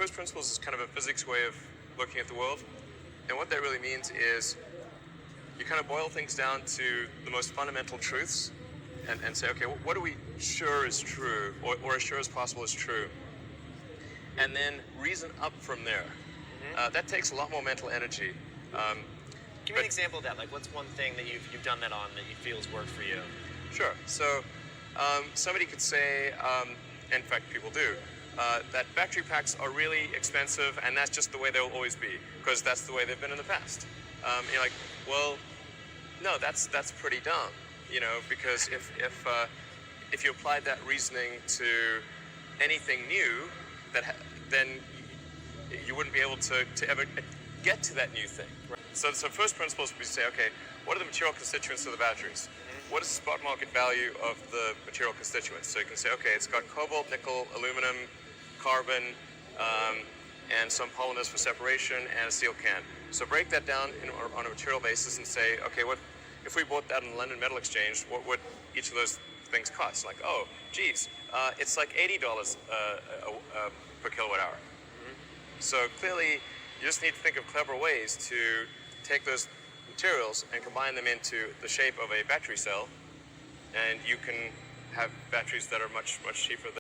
first principles is kind of a physics way of looking at the world. And what that really means is you kind of boil things down to the most fundamental truths and say, okay, what are we sure is true, or as sure as possible is true? And then reason up from there. That takes a lot more mental energy. Give me an example of that. Like, what's one thing that you've done that on that you feel has worked for you? Sure. So somebody could say, in fact, people do, that battery packs are really expensive, and that's just the way they'll always be, because that's the way they've been in the past. You're like, well, no, that's pretty dumb, because if you applied that reasoning to anything new, then you wouldn't be able to ever get to that new thing. Right. So first principles would be to say, okay, what are the material constituents of the batteries? What is the spot market value of the material constituents? So you can say, okay, it's got cobalt, nickel, aluminum, carbon, and some polymers for separation, and a steel can. So break that down on a material basis and say, okay, what if we bought that in the London Metal Exchange, what would each of those things cost? Like, oh, geez, it's like $80 per kilowatt hour. So clearly, you just need to think of clever ways to take those materials and combine them into the shape of a battery cell, and you can have batteries that are much, much cheaper than